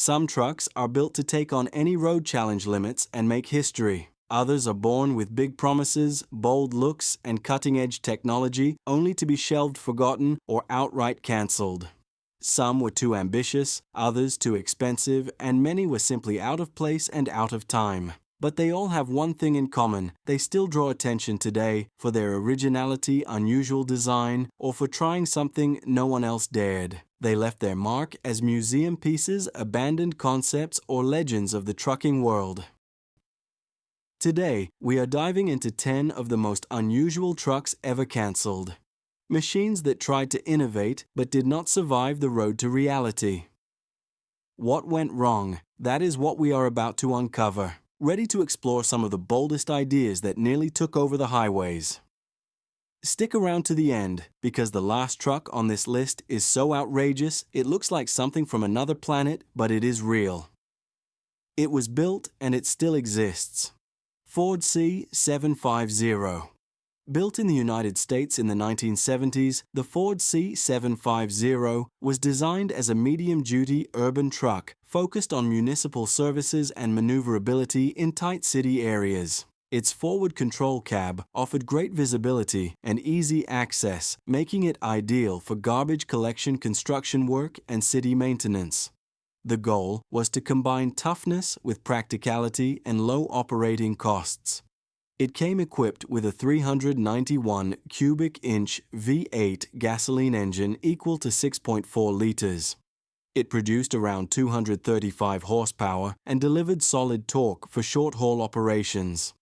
Some trucks are built to take on any road challenge limits and make history. Others are born with big promises, bold looks, and cutting-edge technology, only to be shelved, forgotten, or outright cancelled. Some were too ambitious, others too expensive, and many were simply out of place and out of time. But they all have one thing in common: they still draw attention today for their originality, unusual design, or for trying something no one else dared. They left their mark as museum pieces, abandoned concepts, or legends of the trucking world. Today, we are diving into 10 of the most unusual trucks ever cancelled. Machines that tried to innovate but did not survive the road to reality. What went wrong? That is what we are about to uncover. Ready to explore some of the boldest ideas that nearly took over the highways. Stick around to the end, because the last truck on this list is so outrageous it looks like something from another planet, but it is real. It was built and it still exists. Ford C750. Built in the United States in the 1970s, the Ford C750 was designed as a medium-duty urban truck focused on municipal services and maneuverability in tight city areas. Its forward control cab offered great visibility and easy access, making it ideal for garbage collection, construction work, and city maintenance. The goal was to combine toughness with practicality and low operating costs. It came equipped with a 391 cubic inch V8 gasoline engine equal to 6.4 liters. It produced around 235 horsepower and delivered solid torque for short-haul operations.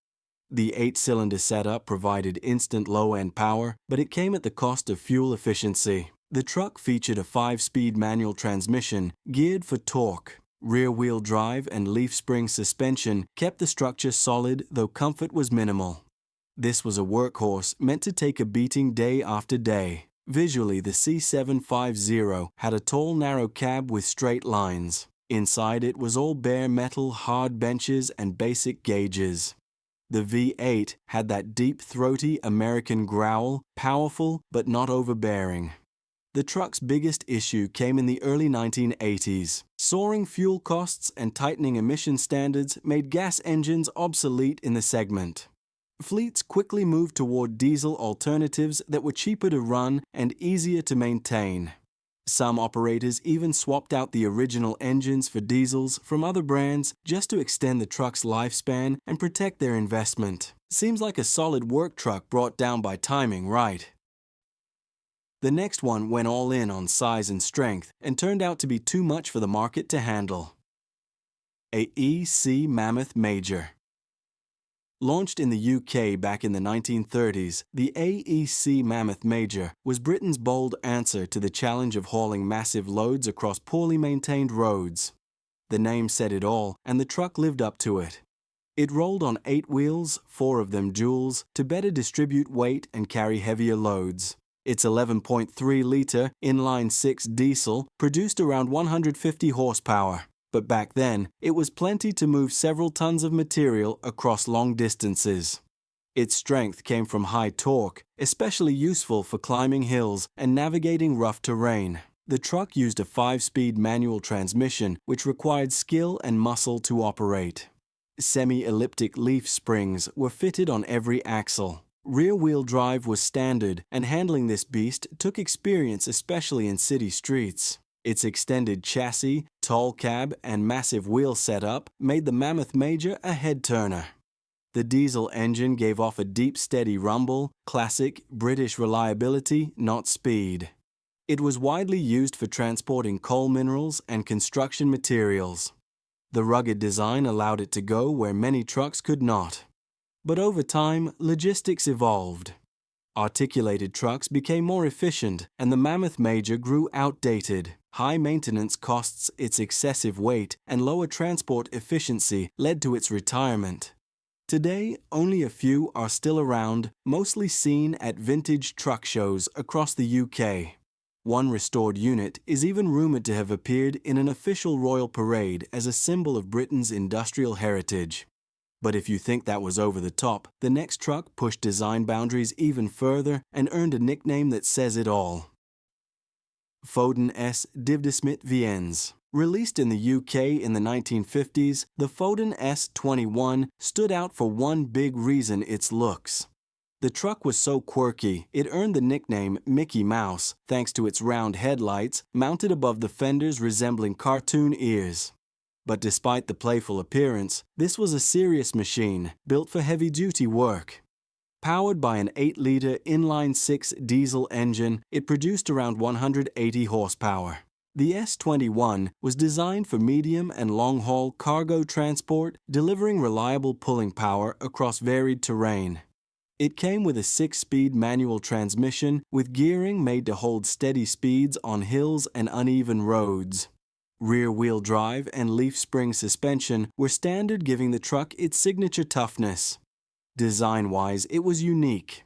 The 8-cylinder setup provided instant low-end power, but it came at the cost of fuel efficiency. The truck featured a 5-speed manual transmission geared for torque. Rear-wheel drive and leaf spring suspension kept the structure solid, though comfort was minimal. This was a workhorse meant to take a beating day after day. Visually, the C750 had a tall, narrow cab with straight lines. Inside it was all bare metal, hard benches, and basic gauges. The V8 had that deep, throaty American growl, powerful but not overbearing. The truck's biggest issue came in the early 1980s. Soaring fuel costs and tightening emission standards made gas engines obsolete in the segment. Fleets quickly moved toward diesel alternatives that were cheaper to run and easier to maintain. Some operators even swapped out the original engines for diesels from other brands just to extend the truck's lifespan and protect their investment. Seems like a solid work truck brought down by timing, right? The next one went all in on size and strength and turned out to be too much for the market to handle. AEC Mammoth Major. Launched in the UK back in the 1930s, the AEC Mammoth Major was Britain's bold answer to the challenge of hauling massive loads across poorly maintained roads. The name said it all, and the truck lived up to it. It rolled on 8 wheels, 4 of them duals, to better distribute weight and carry heavier loads. Its 11.3-liter inline-6 diesel produced around 150 horsepower, but back then it was plenty to move several tons of material across long distances. Its strength came from high torque, especially useful for climbing hills and navigating rough terrain. The truck used a 5-speed manual transmission which required skill and muscle to operate. Semi-elliptic leaf springs were fitted on every axle. Rear-wheel drive was standard, and handling this beast took experience, especially in city streets. Its extended chassis, tall cab, and massive wheel setup made the Mammoth Major a head-turner. The diesel engine gave off a deep, steady rumble, classic British reliability, not speed. It was widely used for transporting coal minerals and construction materials. The rugged design allowed it to go where many trucks could not. But over time, logistics evolved. Articulated trucks became more efficient, and the Mammoth Major grew outdated. High maintenance costs, its excessive weight, and lower transport efficiency led to its retirement. Today, only a few are still around, mostly seen at vintage truck shows across the UK. One restored unit is even rumoured to have appeared in an official royal parade as a symbol of Britain's industrial heritage. But if you think that was over the top, the next truck pushed design boundaries even further and earned a nickname that says it all. Foden S21. Released in the UK in the 1950s, the Foden S21 stood out for one big reason: its looks. The truck was so quirky, it earned the nickname Mickey Mouse thanks to its round headlights mounted above the fenders resembling cartoon ears. But despite the playful appearance, this was a serious machine built for heavy-duty work. Powered by an 8-liter inline-six diesel engine, it produced around 180 horsepower. The S21 was designed for medium and long-haul cargo transport, delivering reliable pulling power across varied terrain. It came with a 6-speed manual transmission with gearing made to hold steady speeds on hills and uneven roads. Rear-wheel drive and leaf spring suspension were standard, giving the truck its signature toughness. Design-wise, it was unique.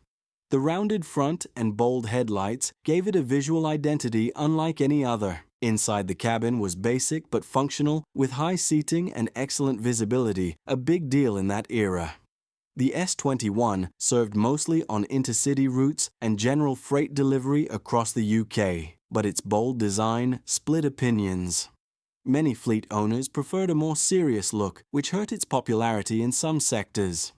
The rounded front and bold headlights gave it a visual identity unlike any other. Inside the cabin was basic but functional, with high seating and excellent visibility, a big deal in that era. The S21 served mostly on intercity routes and general freight delivery across the UK, but its bold design split opinions. Many fleet owners preferred a more serious look, which hurt its popularity in some sectors.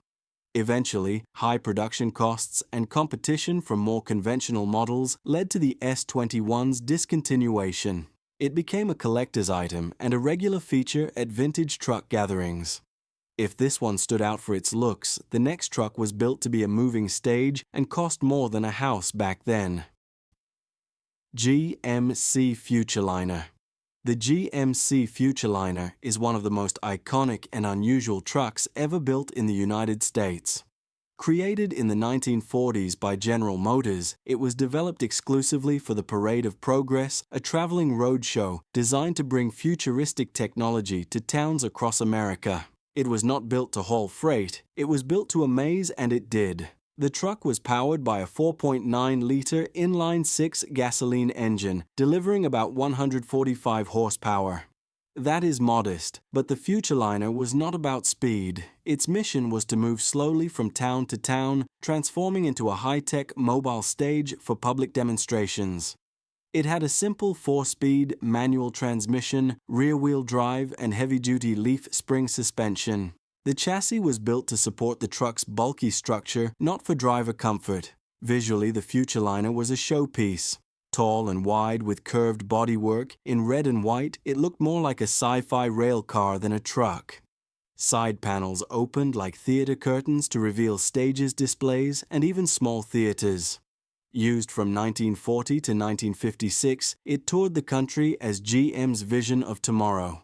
Eventually, high production costs and competition from more conventional models led to the S21's discontinuation. It became a collector's item and a regular feature at vintage truck gatherings. If this one stood out for its looks, the next truck was built to be a moving stage and cost more than a house back then. GMC Future Liner. The GMC Future Liner is one of the most iconic and unusual trucks ever built in the United States. Created in the 1940s by General Motors, it was developed exclusively for the Parade of Progress, a traveling roadshow designed to bring futuristic technology to towns across America. It was not built to haul freight, it was built to amaze, and it did. The truck was powered by a 4.9-liter inline-six gasoline engine, delivering about 145 horsepower. That is modest, but the Future Liner was not about speed. Its mission was to move slowly from town to town, transforming into a high-tech mobile stage for public demonstrations. It had a simple 4-speed manual transmission, rear-wheel drive, and heavy-duty leaf spring suspension. The chassis was built to support the truck's bulky structure, not for driver comfort. Visually, the Future Liner was a showpiece. Tall and wide with curved bodywork, in red and white, it looked more like a sci-fi rail car than a truck. Side panels opened like theater curtains to reveal stages, displays, and even small theaters. Used from 1940 to 1956, it toured the country as GM's vision of tomorrow.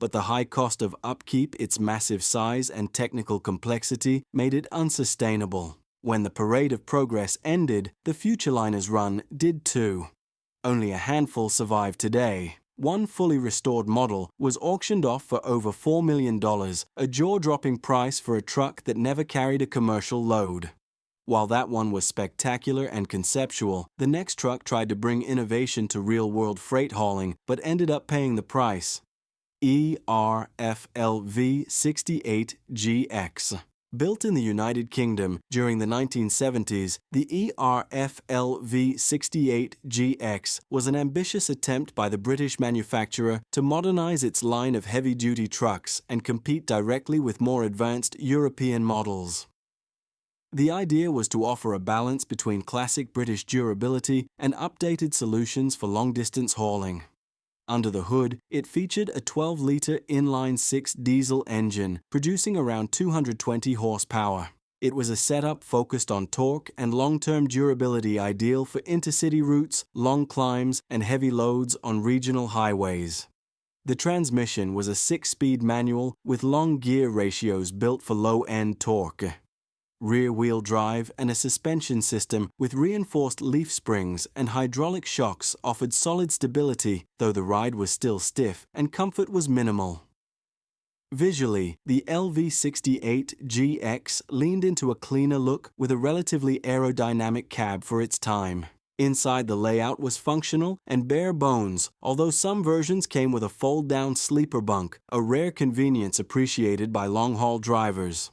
But the high cost of upkeep, its massive size, and technical complexity made it unsustainable. When the Parade of Progress ended, the Future Liner's run did too. Only a handful survive today. One fully restored model was auctioned off for over $4 million, a jaw-dropping price for a truck that never carried a commercial load. While that one was spectacular and conceptual, the next truck tried to bring innovation to real-world freight hauling, but ended up paying the price. ERFLV68GX. Built in the United Kingdom during the 1970s, the ERFLV68GX was an ambitious attempt by the British manufacturer to modernize its line of heavy-duty trucks and compete directly with more advanced European models. The idea was to offer a balance between classic British durability and updated solutions for long-distance hauling. Under the hood, it featured a 12-liter inline-six diesel engine, producing around 220 horsepower. It was a setup focused on torque and long-term durability, ideal for intercity routes, long climbs, and heavy loads on regional highways. The transmission was a 6-speed manual with long gear ratios built for low-end torque. Rear-wheel drive and a suspension system with reinforced leaf springs and hydraulic shocks offered solid stability, though the ride was still stiff and comfort was minimal. Visually, the LV68GX leaned into a cleaner look with a relatively aerodynamic cab for its time. Inside, the layout was functional and bare bones, although some versions came with a fold-down sleeper bunk, a rare convenience appreciated by long-haul drivers.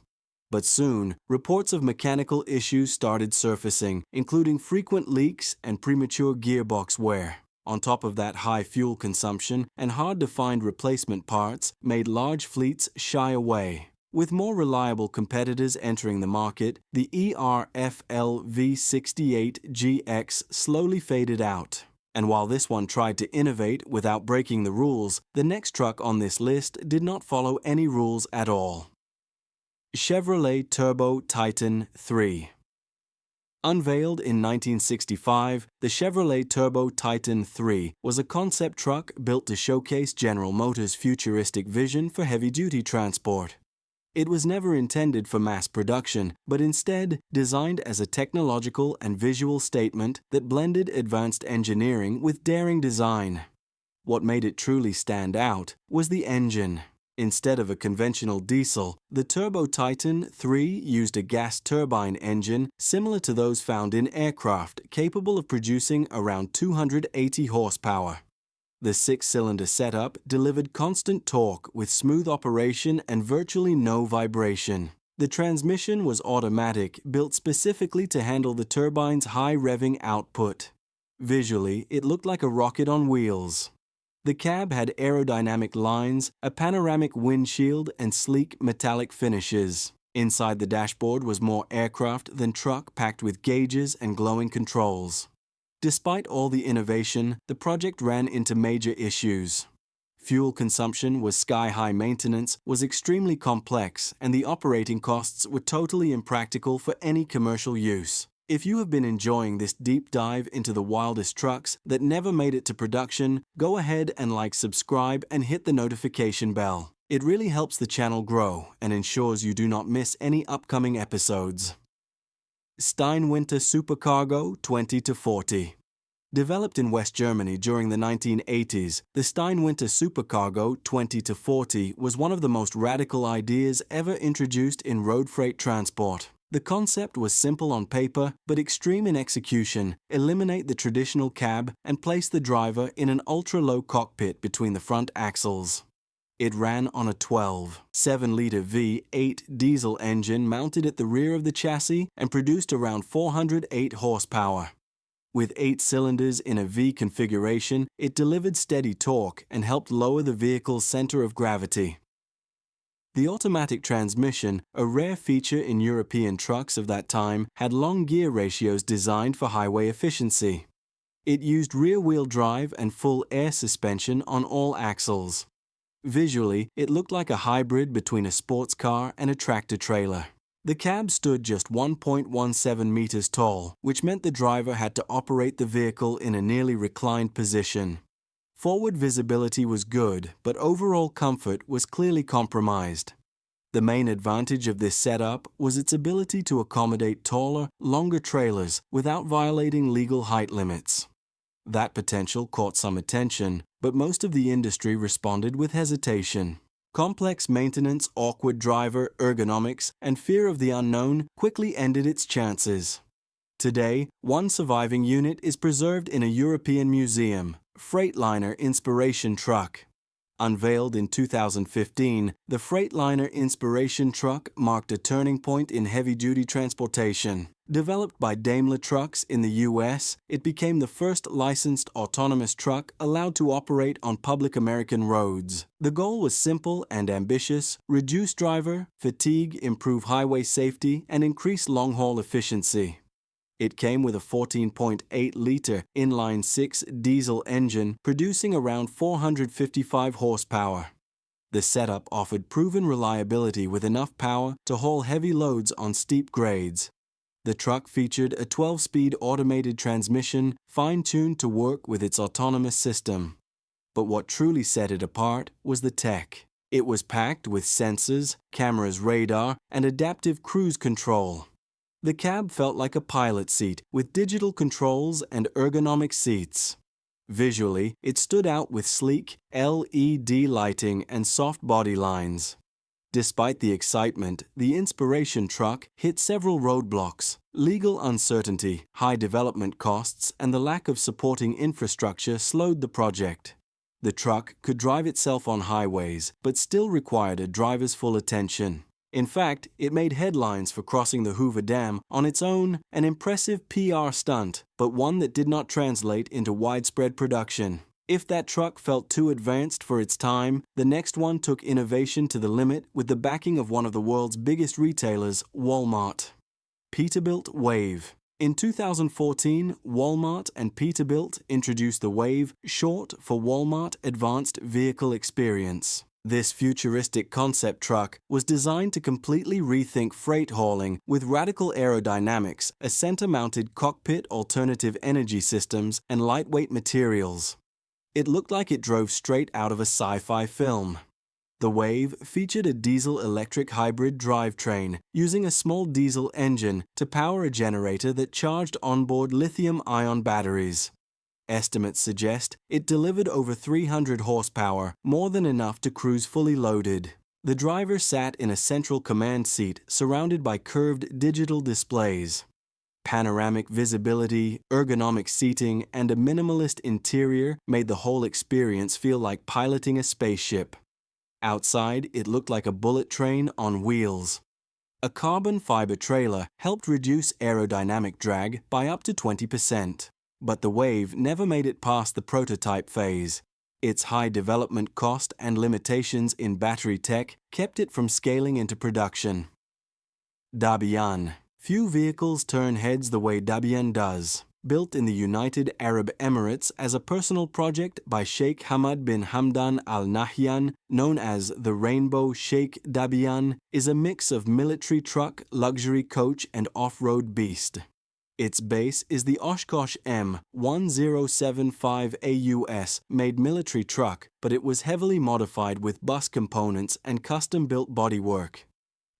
But soon, reports of mechanical issues started surfacing, including frequent leaks and premature gearbox wear. On top of that, high fuel consumption and hard-to-find replacement parts made large fleets shy away. With more reliable competitors entering the market, the ERFL V68GX slowly faded out. And while this one tried to innovate without breaking the rules, the next truck on this list did not follow any rules at all. Chevrolet Turbo Titan 3. Unveiled in 1965, the Chevrolet Turbo Titan 3 was a concept truck built to showcase General Motors' futuristic vision for heavy-duty transport. It was never intended for mass production, but instead designed as a technological and visual statement that blended advanced engineering with daring design. What made it truly stand out was the engine. Instead of a conventional diesel, the Turbo Titan 3 used a gas turbine engine similar to those found in aircraft, capable of producing around 280 horsepower. The six-cylinder setup delivered constant torque with smooth operation and virtually no vibration. The transmission was automatic, built specifically to handle the turbine's high revving output. Visually, it looked like a rocket on wheels. The cab had aerodynamic lines, a panoramic windshield, and sleek metallic finishes. Inside the dashboard was more aircraft than truck, packed with gauges and glowing controls. Despite all the innovation, the project ran into major issues. Fuel consumption was sky-high, maintenance was extremely complex, and the operating costs were totally impractical for any commercial use. If you have been enjoying this deep dive into the wildest trucks that never made it to production, go ahead and subscribe, and hit the notification bell. It really helps the channel grow and ensures you do not miss any upcoming episodes. Steinwinter Supercargo 20-40. Developed in West Germany during the 1980s, the Steinwinter Supercargo 20-40 was one of the most radical ideas ever introduced in road freight transport. The concept was simple on paper, but extreme in execution. Eliminate the traditional cab and place the driver in an ultra-low cockpit between the front axles. It ran on a 12.7-liter V8 diesel engine mounted at the rear of the chassis and produced around 408 horsepower. With 8 cylinders in a V configuration, it delivered steady torque and helped lower the vehicle's center of gravity. The automatic transmission, a rare feature in European trucks of that time, had long gear ratios designed for highway efficiency. It used rear-wheel drive and full air suspension on all axles. Visually, it looked like a hybrid between a sports car and a tractor-trailer. The cab stood just 1.17 meters tall, which meant the driver had to operate the vehicle in a nearly reclined position. Forward visibility was good, but overall comfort was clearly compromised. The main advantage of this setup was its ability to accommodate taller, longer trailers without violating legal height limits. That potential caught some attention, but most of the industry responded with hesitation. Complex maintenance, awkward driver, ergonomics, and fear of the unknown quickly ended its chances. Today, one surviving unit is preserved in a European museum, Freightliner Inspiration truck. Unveiled in 2015, the Freightliner Inspiration truck marked a turning point in heavy-duty transportation. Developed by Daimler Trucks in the U.S., it became the first licensed autonomous truck allowed to operate on public American roads. The goal was simple and ambitious: reduce driver fatigue, improve highway safety, and increase long-haul efficiency. It came with a 14.8-liter inline-six diesel engine producing around 455 horsepower. The setup offered proven reliability with enough power to haul heavy loads on steep grades. The truck featured a 12-speed automated transmission, fine-tuned to work with its autonomous system. But what truly set it apart was the tech. It was packed with sensors, cameras, radar, and adaptive cruise control. The cab felt like a pilot seat with digital controls and ergonomic seats. Visually, it stood out with sleek LED lighting and soft body lines. Despite the excitement, the Inspiration truck hit several roadblocks: legal uncertainty, high development costs, and the lack of supporting infrastructure slowed the project. The truck could drive itself on highways, but still required a driver's full attention. In fact, it made headlines for crossing the Hoover Dam on its own, an impressive PR stunt, but one that did not translate into widespread production. If that truck felt too advanced for its time, the next one took innovation to the limit with the backing of one of the world's biggest retailers, Walmart. Peterbilt Wave. In 2014, Walmart and Peterbilt introduced the Wave, short for Walmart Advanced Vehicle Experience. This futuristic concept truck was designed to completely rethink freight hauling with radical aerodynamics, a center-mounted cockpit, alternative energy systems, and lightweight materials. It looked like it drove straight out of a sci-fi film. The Wave featured a diesel-electric hybrid drivetrain using a small diesel engine to power a generator that charged onboard lithium-ion batteries. Estimates suggest it delivered over 300 horsepower, more than enough to cruise fully loaded. The driver sat in a central command seat surrounded by curved digital displays. Panoramic visibility, ergonomic seating, and a minimalist interior made the whole experience feel like piloting a spaceship. Outside, it looked like a bullet train on wheels. A carbon fiber trailer helped reduce aerodynamic drag by up to 20%. But the Wave never made it past the prototype phase. Its high development cost and limitations in battery tech kept it from scaling into production. Dabian. Few vehicles turn heads the way Dabian does. Built in the United Arab Emirates as a personal project by Sheikh Hamad bin Hamdan Al Nahyan, known as the Rainbow Sheikh Dabian, is a mix of military truck, luxury coach, and off-road beast. Its base is the Oshkosh M1075 AUS made military truck, but it was heavily modified with bus components and custom-built bodywork.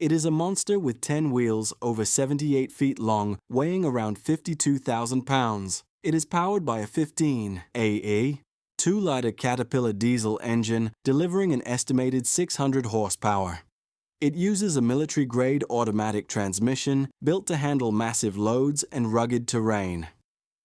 It is a monster with 10 wheels over 78 feet long, weighing around 52,000 pounds. It is powered by a 15 AE 2-liter Caterpillar diesel engine, delivering an estimated 600 horsepower. It uses a military-grade automatic transmission built to handle massive loads and rugged terrain.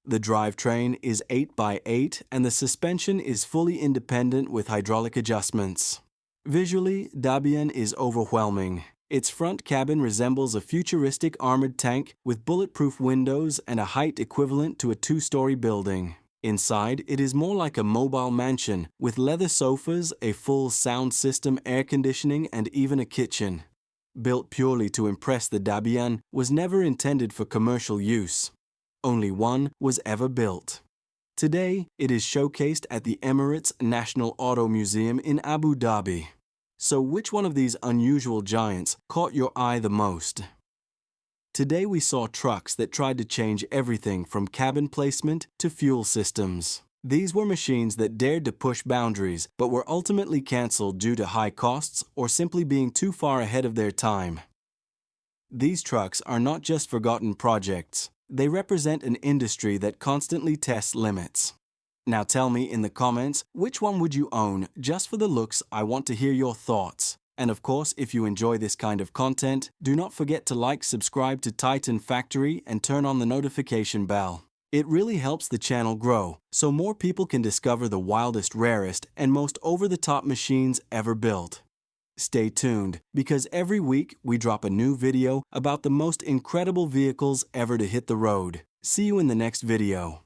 The drivetrain is 8x8 and the suspension is fully independent with hydraulic adjustments. Visually, Dabian is overwhelming. Its front cabin resembles a futuristic armored tank with bulletproof windows and a height equivalent to a 2-story building. Inside, it is more like a mobile mansion, with leather sofas, a full sound system, air conditioning, and even a kitchen. Built purely to impress, the Dabian was never intended for commercial use. Only one was ever built. Today, it is showcased at the Emirates National Auto Museum in Abu Dhabi. So which one of these unusual giants caught your eye the most? Today we saw trucks that tried to change everything from cabin placement to fuel systems. These were machines that dared to push boundaries but were ultimately cancelled due to high costs or simply being too far ahead of their time. These trucks are not just forgotten projects. They represent an industry that constantly tests limits. Now tell me in the comments, which one would you own? Just for the looks, I want to hear your thoughts. And of course, if you enjoy this kind of content, do not forget to like, subscribe to Titan Factory, and turn on the notification bell. It really helps the channel grow, so more people can discover the wildest, rarest, and most over-the-top machines ever built. Stay tuned, because every week we drop a new video about the most incredible vehicles ever to hit the road. See you in the next video.